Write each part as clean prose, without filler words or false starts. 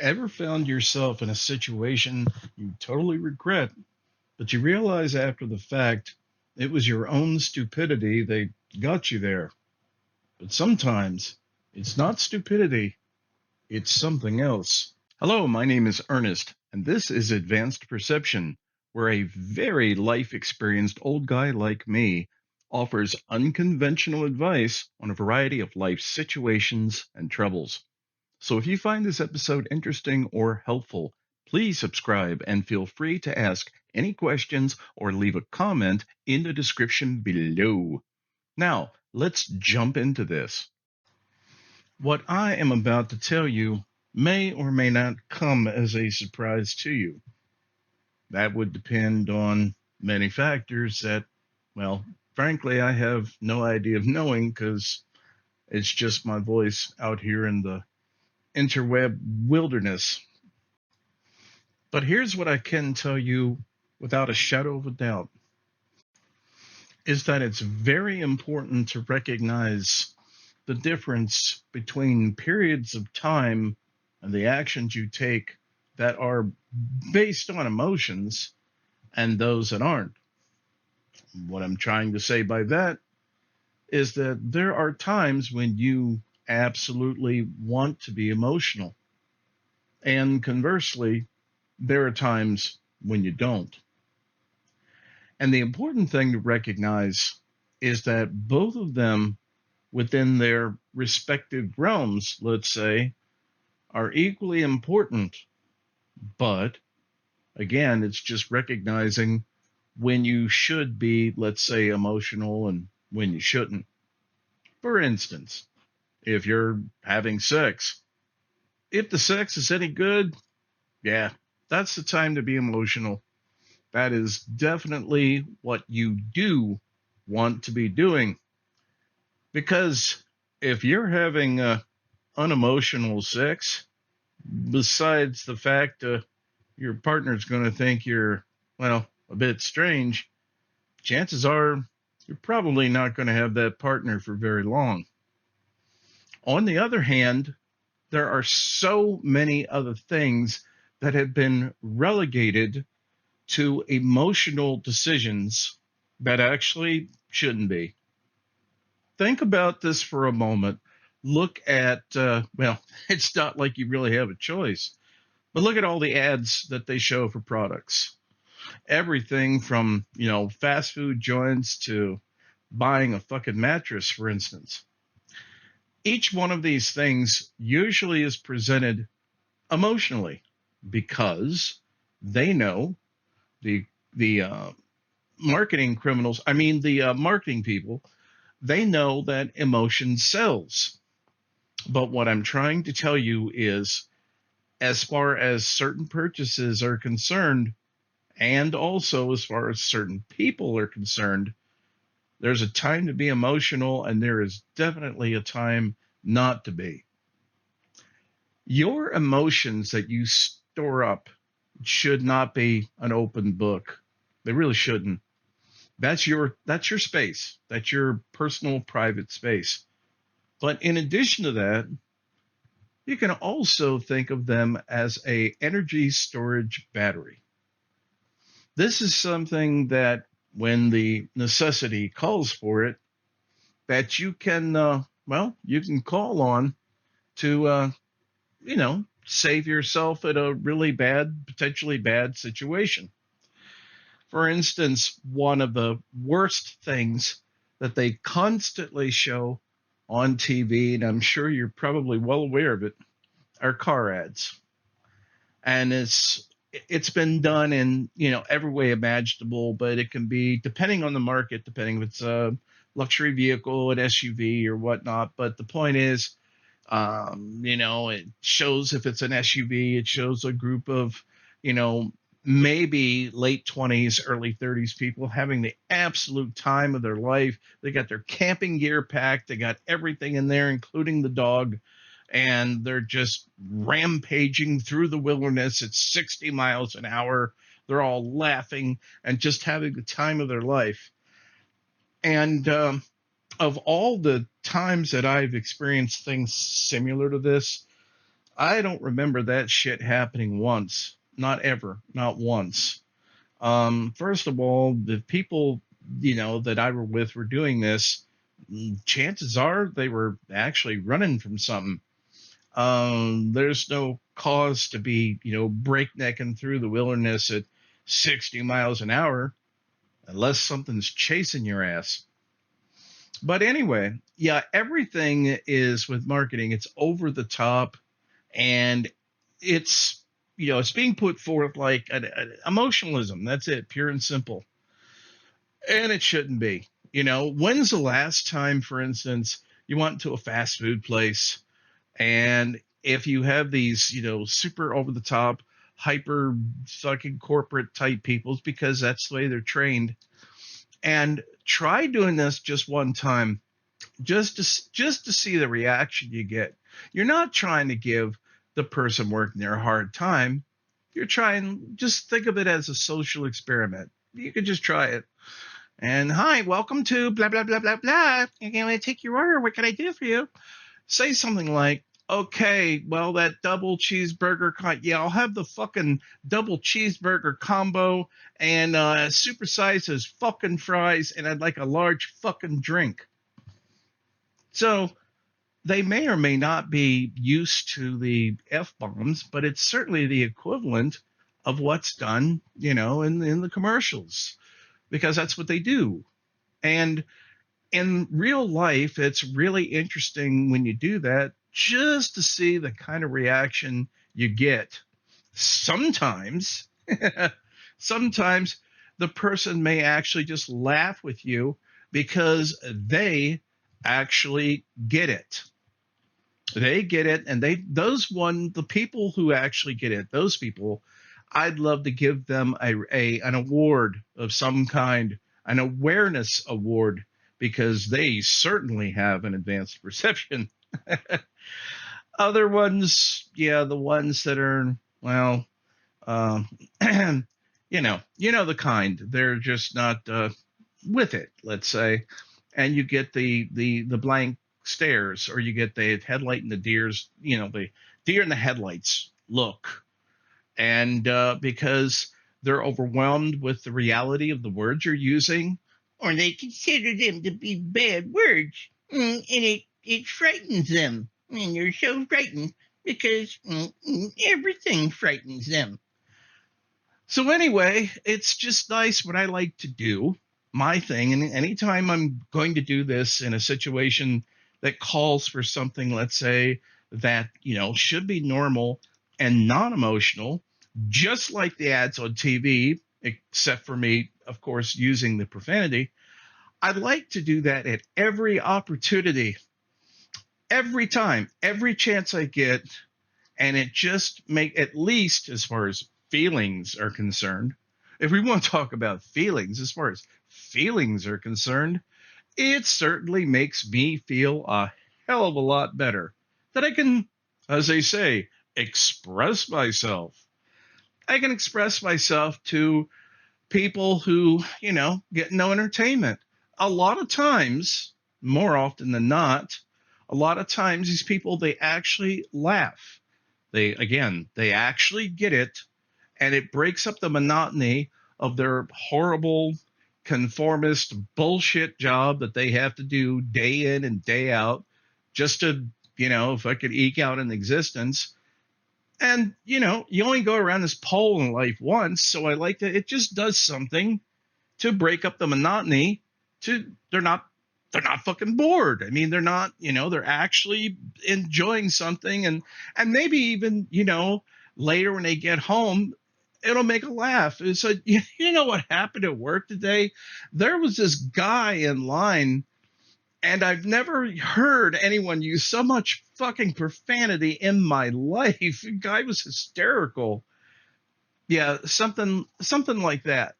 Ever found yourself in a situation you totally regret, but you realize after the fact it was your own stupidity that got you there? But sometimes it's not stupidity, it's something else. Hello, my name is Ernest, and this is Advanced Perception, where a very life experienced old guy like me offers unconventional advice on a variety of life situations and troubles. So if you find this episode interesting or helpful, please subscribe and feel free to ask any questions or leave a comment in the description below. Now, let's jump into this. What I am about to tell you may or may not come as a surprise to you. That would depend on many factors that, well, frankly, I have no idea of knowing because it's just my voice out here in the interweb wilderness. But here's what I can tell you without a shadow of a doubt is that it's very important to recognize the difference between periods of time and the actions you take that are based on emotions and those that aren't. What I'm trying to say by that is that there are times when you absolutely want to be emotional. And conversely, there are times when you don't. And the important thing to recognize is that both of them, within their respective realms, let's say, are equally important. But again, it's just recognizing when you should be, let's say, emotional and when you shouldn't. For instance, if you're having sex, if the sex is any good, yeah, that's the time to be emotional. That is definitely what you do want to be doing. Because if you're having unemotional sex, besides the fact your partner's going to think you're, well, a bit strange, chances are you're probably not going to have that partner for very long. On the other hand, there are so many other things that have been relegated to emotional decisions that actually shouldn't be. Think about this for a moment. Look at, well, it's not like you really have a choice, but look at all the ads that they show for products. Everything from, fast food joints to buying a fucking mattress, for instance. Each one of these things usually is presented emotionally because they know the marketing criminals, I mean the marketing people, they know that emotion sells. But what I'm trying to tell you is, as far as certain purchases are concerned, and also as far as certain people are concerned, there's a time to be emotional, and there is definitely a time not to be. Your emotions that you store up should not be an open book. They really shouldn't. That's your space. That's your personal private space. But in addition to that, you can also think of them as a energy storage battery. This is something that when the necessity calls for it, that you can you can call on to save yourself at a really bad, potentially bad situation. For instance, one of the worst things that they constantly show on TV, and I'm sure you're probably well aware of it, are car ads. And it's been done in every way imaginable, but it can be, depending on the market, depending if it's a luxury vehicle, an SUV or whatnot. But the point is, it shows, if it's an SUV, it shows a group of, maybe late 20s, early 30s people having the absolute time of their life. They got their camping gear packed. They got everything in there, including the dog. And they're just rampaging through the wilderness at 60 miles an hour. They're all laughing and just having the time of their life. And of all the times that I've experienced things similar to this, I don't remember that shit happening once. Not ever. Not once. First of all, the people, that I were with were doing this, chances are they were actually running from something. There's no cause to be, breaknecking through the wilderness at 60 miles an hour unless something's chasing your ass. But anyway, yeah, everything is with marketing. It's over the top, and it's it's being put forth like an emotionalism. That's it, pure and simple. And it shouldn't be. When's the last time, for instance, you went to a fast food place, and if you have these, super over the top, hyper fucking corporate type peoples, because that's the way they're trained, and try doing this just one time, just to see the reaction you get. You're not trying to give the person working there a hard time. You're trying, just think of it as a social experiment. You could just try it. And hi, welcome to blah blah blah blah blah. I'm going to take your order. What can I do for you? Say something like, okay, well, that double cheeseburger, yeah, I'll have the fucking double cheeseburger combo and supersize those fucking fries, and I'd like a large fucking drink. So they may or may not be used to the F bombs, but it's certainly the equivalent of what's done, in the commercials, because that's what they do. And in real life, it's really interesting when you do that, just to see the kind of reaction you get. Sometimes, sometimes the person may actually just laugh with you because they actually get it. They get it, and the people who actually get it, those people, I'd love to give them an award of some kind, an awareness award, because they certainly have an advanced perception. Other ones, yeah, the ones that are, well, um, the kind. They're just not with it, let's say, and you get the blank stares, or you get the headlight and the the deer in the headlights look, and because they're overwhelmed with the reality of the words you're using, or they consider them to be bad words, and it frightens them, and they're so frightened because everything frightens them. So anyway, it's just nice what I like to do, my thing. And anytime I'm going to do this in a situation that calls for something, let's say, that, should be normal and non-emotional, just like the ads on TV, except for me, of course, using the profanity, I'd like to do that at every opportunity, every time, every chance I get. And it just make, at least as far as feelings are concerned, if we want to talk about feelings, as far as feelings are concerned, it certainly makes me feel a hell of a lot better that I can, as they say, express myself. I can express myself to people who, get no entertainment. A lot of times, more often than not, a lot of times these people, they actually laugh. They actually get it, and it breaks up the monotony of their horrible conformist bullshit job that they have to do day in and day out just to, if I could eke out an existence. And, you only go around this pole in life once, so I like that it just does something to break up the monotony. They're not fucking bored. I mean, they're not, they're actually enjoying something, and maybe even, later when they get home, it'll make a laugh. So you know what happened at work today? There was this guy in line, and I've never heard anyone use so much fucking profanity in my life. The guy was hysterical. Yeah, something like that.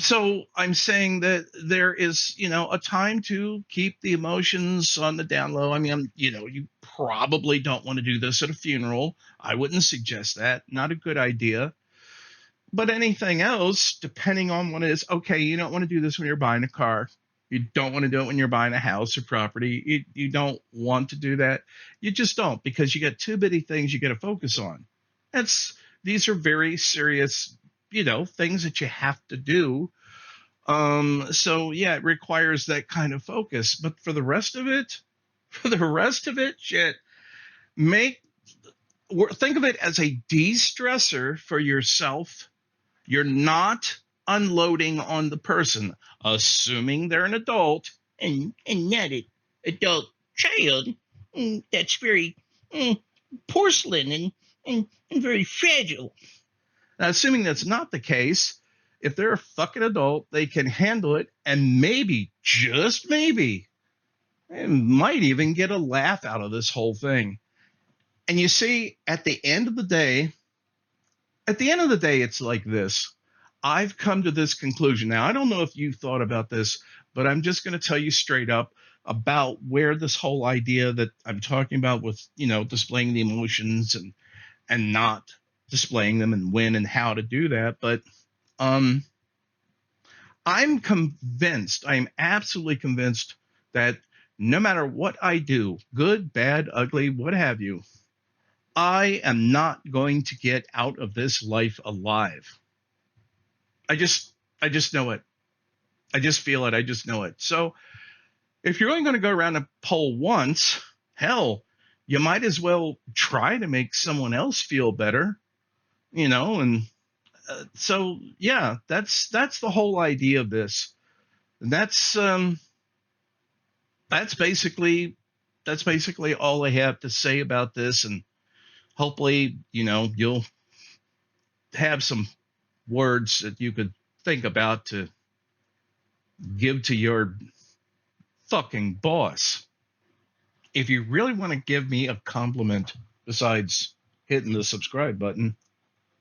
So I'm saying that there is, a time to keep the emotions on the down low. I mean, you probably don't want to do this at a funeral. I wouldn't suggest that. Not a good idea. But anything else, depending on what it is, okay, you don't want to do this when you're buying a car. You don't want to do it when you're buying a house or property. You don't want to do that. You just don't, because you got too many things you got to focus on. That's These are very serious, things that you have to do. So yeah, it requires that kind of focus. But for the rest of it, shit, make think of it as a de-stressor for yourself. You're not unloading on the person, assuming they're an adult and not an adult child. That's very porcelain and very fragile. Now, assuming that's not the case, if they're a fucking adult, they can handle it, and maybe, just maybe, they might even get a laugh out of this whole thing. And you see, at the end of the day, it's like this. I've come to this conclusion. Now, I don't know if you thought about this, but I'm just going to tell you straight up about where this whole idea that I'm talking about with, displaying the emotions and not displaying them, and when and how to do that. But um, I'm convinced, I'm absolutely convinced that no matter what I do, good, bad, ugly, what have you, I am not going to get out of this life alive. I just I just know it. I just feel it. I just know it. So if you're only going to go around a pole once, hell, you might as well try to make someone else feel better, and so yeah, that's the whole idea of this. That's that's basically that's basically all I have to say about this, and hopefully, you'll have some words that you could think about to give to your fucking boss. If you really want to give me a compliment besides hitting the subscribe button,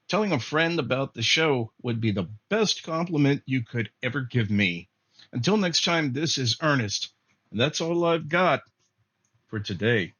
telling a friend about the show would be the best compliment you could ever give me. Until next time, this is Ernest, and that's all I've got for today.